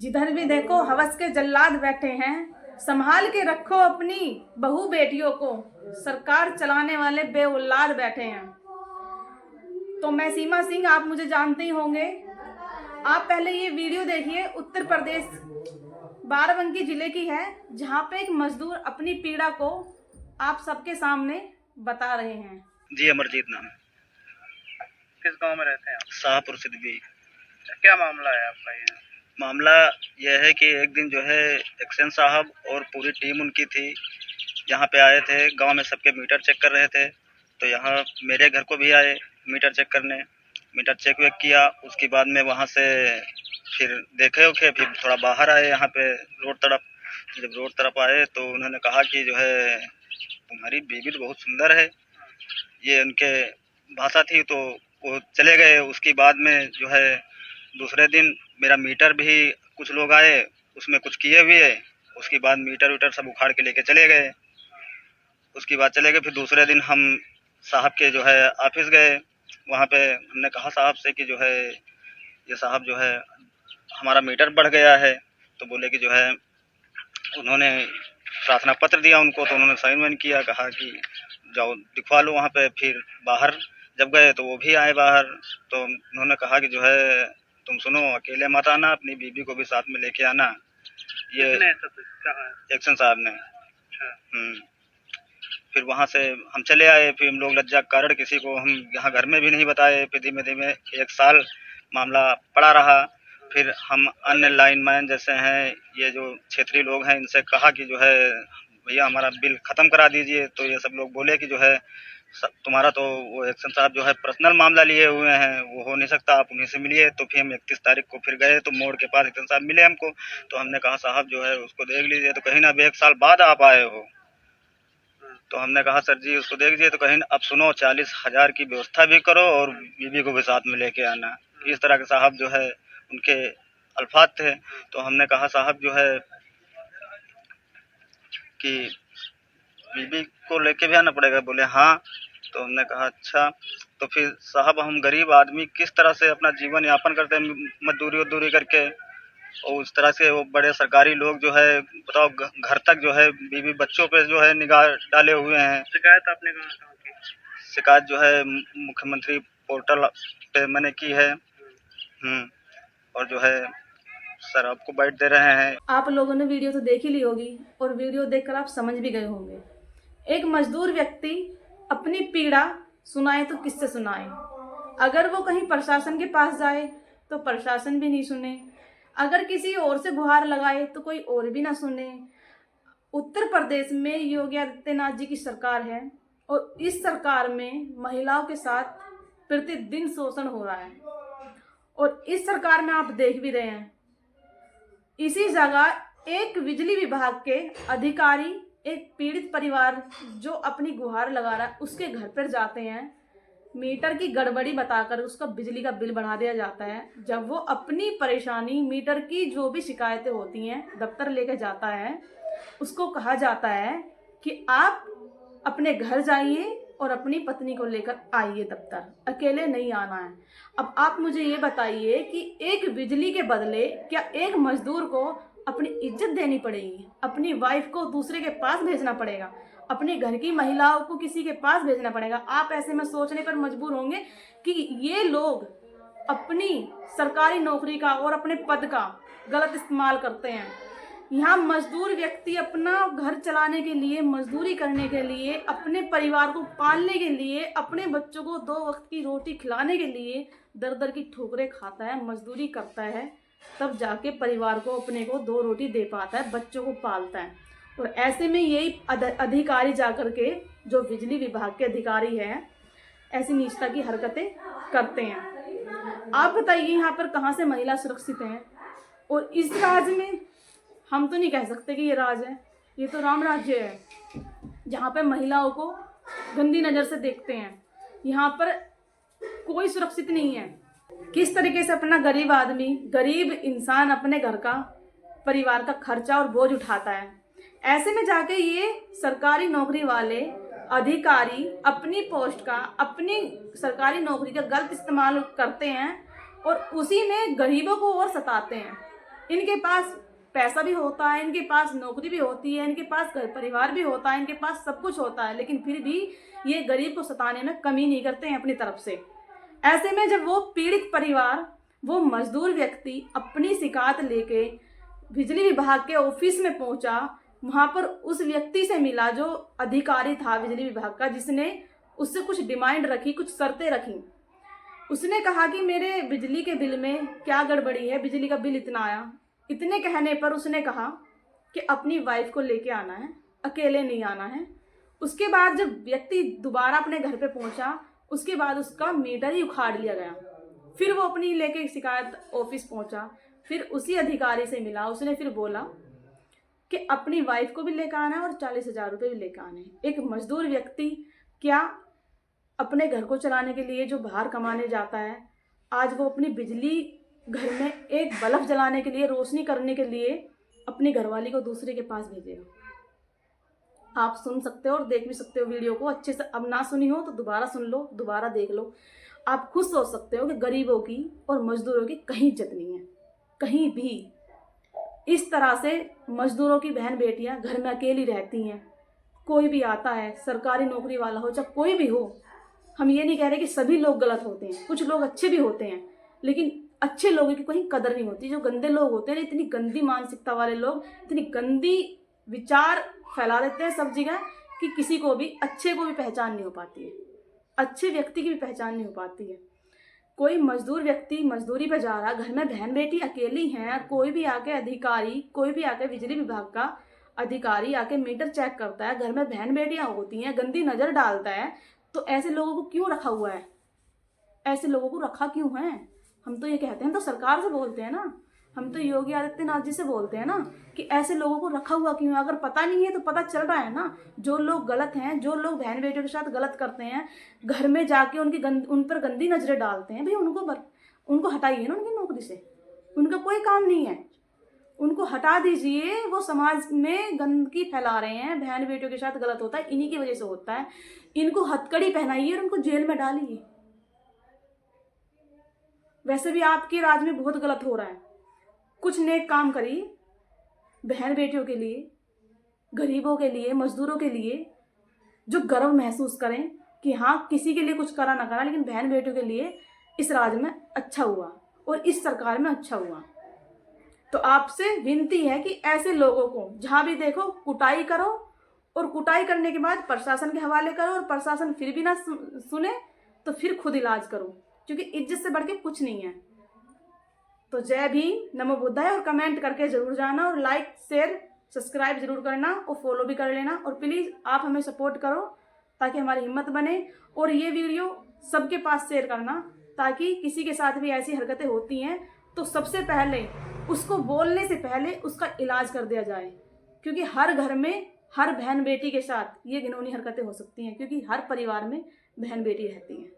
जिधर भी देखो हवस के जल्लाद बैठे हैं, संभाल के रखो अपनी बहू बेटियों को, सरकार चलाने वाले बेऔलाद बैठे हैं। तो मैं सीमा सिंह, आप मुझे जानते ही होंगे। आप पहले ये वीडियो देखिए, उत्तर प्रदेश बाराबंकी जिले की है, जहाँ पे एक मजदूर अपनी पीड़ा को आप सबके सामने बता रहे हैं। जी, अमरजीत नाम है। किस गांव में रहते हैं आप? शाहपुर सिद्दीकी। क्या मामला है आपका? ये मामला यह है कि एक दिन जो है एक्शन साहब और पूरी टीम उनकी थी, यहाँ पे आए थे। गांव में सबके मीटर चेक कर रहे थे, तो यहाँ मेरे घर को भी आए मीटर चेक करने। मीटर चेक वेक किया, उसके बाद में वहाँ से फिर देखे फिर थोड़ा बाहर आए यहाँ पे रोड तरफ। जब रोड तरफ आए तो उन्होंने कहा कि जो है तुम्हारी बीवी तो बहुत सुंदर है, ये उनके भाषा थी। तो वो चले गए। उसके बाद में जो है दूसरे दिन मेरा मीटर भी कुछ लोग आए, उसमें कुछ किए हुए। उसके बाद मीटर वीटर सब उखाड़ के लेके चले गए। उसके बाद चले गए। फिर दूसरे दिन हम साहब के जो है ऑफिस गए। वहाँ पे हमने कहा साहब से कि जो है ये साहब जो है हमारा मीटर बढ़ गया है। तो बोले कि जो है उन्होंने प्रार्थना पत्र दिया उनको, तो उन्होंने साइन वाइन किया, कहा कि जाओ दिखवा लो वहाँ पे। फिर बाहर जब गए तो वो भी आए बाहर, तो उन्होंने कहा कि जो है तुम सुनो, अकेले मत आना, अपनी बीबी को भी साथ में लेके आना। ये एक्शन साहब ने। फिर वहाँ से हम चले आए। फिर हम लोग लज्जा के कारण किसी को हम यहाँ घर में भी नहीं बताए। फिर धीमे धीमे 1 साल मामला पड़ा रहा। फिर हम अन्य लाइनमैन जैसे हैं, ये जो क्षेत्रीय लोग हैं, इनसे कहा कि जो है भैया हमारा बिल ख़त्म करा दीजिए। तो ये सब लोग बोले कि जो है तुम्हारा तो वो एक्शन साहब जो है पर्सनल मामला लिए हुए हैं, वो हो नहीं सकता, आप उन्हीं से मिलिए। तो फिर हम 31 तारीख को फिर गए, तो मोड़ के पास एक्शन साहब मिले हमको। तो हमने कहा साहब जो है उसको देख लीजिए। तो कहीं ना, अब 1 साल बाद आप आए हो। तो हमने कहा सर जी उसको देख लीजिए। तो कहीं अब सुनो, 40,000 की व्यवस्था भी करो और बीबी को भी साथ में लेके आना। इस तरह के साहब जो है उनके अल्फाज थे। तो हमने कहा साहब जो है कि बीबी को लेके भी आना पड़ेगा। बोले हाँ। तो हमने कहा अच्छा। तो फिर साहब हम गरीब आदमी किस तरह से अपना जीवन यापन करते हैं, मजदूरी वजदूरी करके। और उस तरह से वो बड़े सरकारी लोग जो है बताओ घर तक जो है बीवी बच्चों पे जो है निगाह डाले हुए हैं। शिकायत आपने कहाँ की? शिकायत जो है मुख्यमंत्री पोर्टल पे मैंने की है। और जो है सर आपको बाइट दे रहे हैं। आप लोगों ने वीडियो तो देख ही ली होगी, और वीडियो देखकर आप समझ भी गए होंगे। एक मजदूर व्यक्ति अपनी पीड़ा सुनाए तो किससे सुनाए? अगर वो कहीं प्रशासन के पास जाए तो प्रशासन भी नहीं सुने, अगर किसी और से गुहार लगाए तो कोई और भी ना सुने। उत्तर प्रदेश में योगी आदित्यनाथ जी की सरकार है, और इस सरकार में महिलाओं के साथ प्रतिदिन शोषण हो रहा है। और इस सरकार में आप देख भी रहे हैं, इसी जगह एक बिजली विभाग के अधिकारी एक पीड़ित परिवार जो अपनी गुहार लगा रहा है उसके घर पर जाते हैं, मीटर की गड़बड़ी बताकर उसका बिजली का बिल बढ़ा दिया जाता है। जब वो अपनी परेशानी, मीटर की जो भी शिकायतें होती हैं, दफ्तर लेकर जाता है, उसको कहा जाता है कि आप अपने घर जाइए और अपनी पत्नी को लेकर आइए दफ्तर, अकेले नहीं आना है। अब आप मुझे ये बताइए कि एक बिजली के बदले क्या एक मजदूर को अपनी इज्जत देनी पड़ेगी? अपनी वाइफ को दूसरे के पास भेजना पड़ेगा? अपने घर की महिलाओं को किसी के पास भेजना पड़ेगा? आप ऐसे में सोचने पर मजबूर होंगे कि ये लोग अपनी सरकारी नौकरी का और अपने पद का गलत इस्तेमाल करते हैं। यहाँ मजदूर व्यक्ति अपना घर चलाने के लिए, मजदूरी करने के लिए, अपने परिवार को पालने के लिए, अपने बच्चों को 2 वक्त की रोटी खिलाने के लिए दर दर की ठोकरें खाता है, मजदूरी करता है, तब जाके परिवार को, अपने को 2 रोटी दे पाता है, बच्चों को पालता है। और ऐसे में यही अधिकारी जाकर के, जो बिजली विभाग के अधिकारी हैं, ऐसी नीचता की हरकतें करते हैं। आप बताइए यहाँ पर कहाँ से महिला सुरक्षित हैं? और इस राज्य में हम तो नहीं कह सकते कि ये राज है, ये तो राम राज्य है, जहाँ पे महिलाओं को गंदी नज़र से देखते हैं। यहाँ पर कोई सुरक्षित नहीं है। किस तरीके से अपना गरीब आदमी, गरीब इंसान अपने घर का, परिवार का खर्चा और बोझ उठाता है। ऐसे में जाके ये सरकारी नौकरी वाले अधिकारी अपनी पोस्ट का, अपनी सरकारी नौकरी का गलत इस्तेमाल करते हैं और उसी में गरीबों को और सताते हैं। इनके पास पैसा भी होता है, इनके पास नौकरी भी होती है, इनके पास घर परिवार भी होता है, इनके पास सब कुछ होता है, लेकिन फिर भी ये गरीब को सताने में कमी नहीं करते हैं अपनी तरफ से। ऐसे में जब वो पीड़ित परिवार, वो मजदूर व्यक्ति अपनी शिकायत लेके बिजली विभाग के ऑफिस में पहुंचा, वहां पर उस व्यक्ति से मिला जो अधिकारी था बिजली विभाग का, जिसने उससे कुछ डिमांड रखी, कुछ शर्तें रखी। उसने कहा कि मेरे बिजली के बिल में क्या गड़बड़ी है, बिजली का बिल इतना आया। इतने कहने पर उसने कहा कि अपनी वाइफ को लेके आना है, अकेले नहीं आना है। उसके बाद जब व्यक्ति दोबारा अपने घर पे पहुंचा, उसके बाद उसका मीटर ही उखाड़ लिया गया। फिर वो अपनी लेके शिकायत ऑफिस पहुंचा, फिर उसी अधिकारी से मिला। उसने फिर बोला कि अपनी वाइफ को भी लेकर आना है और 40,000 रुपये भी लेकर आने हैं। एक मजदूर व्यक्ति क्या अपने घर को चलाने के लिए जो बाहर कमाने जाता है, आज वो अपनी बिजली घर में एक बल्ब जलाने के लिए, रोशनी करने के लिए अपनी घरवाली को दूसरे के पास भेजेगा। आप सुन सकते हो और देख भी सकते हो वीडियो को अच्छे से। अब ना सुनी हो तो दोबारा सुन लो, दोबारा देख लो। आप खुद सोच सकते हो कि गरीबों की और मजदूरों की कहीं इज्जत नहीं है, कहीं भी। इस तरह से मजदूरों की बहन बेटियां घर में अकेली रहती हैं। कोई भी आता है, सरकारी नौकरी वाला हो चाहे कोई भी हो, हम ये नहीं कह रहे कि सभी लोग गलत होते हैं, कुछ लोग अच्छे भी होते हैं, लेकिन अच्छे लोगों की कहीं कदर नहीं होती। जो गंदे लोग होते हैं, इतनी गंदी मानसिकता वाले लोग इतनी गंदी विचार फैला देते हैं सब जगह कि किसी को भी, अच्छे को भी पहचान नहीं हो पाती है, अच्छे व्यक्ति की भी पहचान नहीं हो पाती है। कोई मजदूर व्यक्ति मजदूरी पे जा रहा, घर में बहन बेटी अकेली हैं, कोई भी आके अधिकारी, कोई भी आके बिजली विभाग का अधिकारी आके मीटर चेक करता है, घर में बहन बेटियां होती हैं, गंदी नज़र डालता है, तो ऐसे लोगों को क्यों रखा हुआ है? ऐसे लोगों को रखा क्यों है? हम तो ये कहते हैं, तो सरकार से बोलते हैं ना, हम तो योगी आदित्यनाथ जी से बोलते हैं ना कि ऐसे लोगों को रखा हुआ क्यों है? अगर पता नहीं है तो पता चल रहा है ना। जो लोग गलत हैं, जो लोग बहन बेटियों के साथ गलत करते हैं, घर में जाके उन पर गंदी नजरें डालते हैं, भाई उनको हटाइए ना उनकी नौकरी से। उनका कोई काम नहीं है, उनको हटा दीजिए। वो समाज में गंदगी फैला रहे हैं, बहन बेटियों के साथ गलत होता है, इन्हीं की वजह से होता है। इनको हथकड़ी पहनाइए और उनको जेल में डालिए। वैसे भी आपके राज में बहुत गलत हो रहा है, कुछ नेक काम करिए बहन बेटियों के लिए, गरीबों के लिए, मजदूरों के लिए, जो गर्व महसूस करें कि हाँ किसी के लिए कुछ करा ना करा, लेकिन बहन बेटियों के लिए इस राज में अच्छा हुआ और इस सरकार में अच्छा हुआ। तो आपसे विनती है कि ऐसे लोगों को जहाँ भी देखो कुटाई करो, और कुटाई करने के बाद प्रशासन के हवाले करो, और प्रशासन फिर भी ना सुने तो फिर खुद इलाज करो, क्योंकि इज्जत से बढ़ के कुछ नहीं है। तो जय भीम, नमो बुद्धाय, और कमेंट करके जरूर जाना, और लाइक शेयर सब्सक्राइब जरूर करना, और फॉलो भी कर लेना। और प्लीज़ आप हमें सपोर्ट करो ताकि हमारी हिम्मत बने, और ये वीडियो सबके पास शेयर करना, ताकि किसी के साथ भी ऐसी हरकतें होती हैं तो सबसे पहले उसको बोलने से पहले उसका इलाज कर दिया जाए, क्योंकि हर घर में हर बहन बेटी के साथ ये घिनौनी हरकतें हो सकती हैं, क्योंकि हर परिवार में बहन बेटी रहती हैं।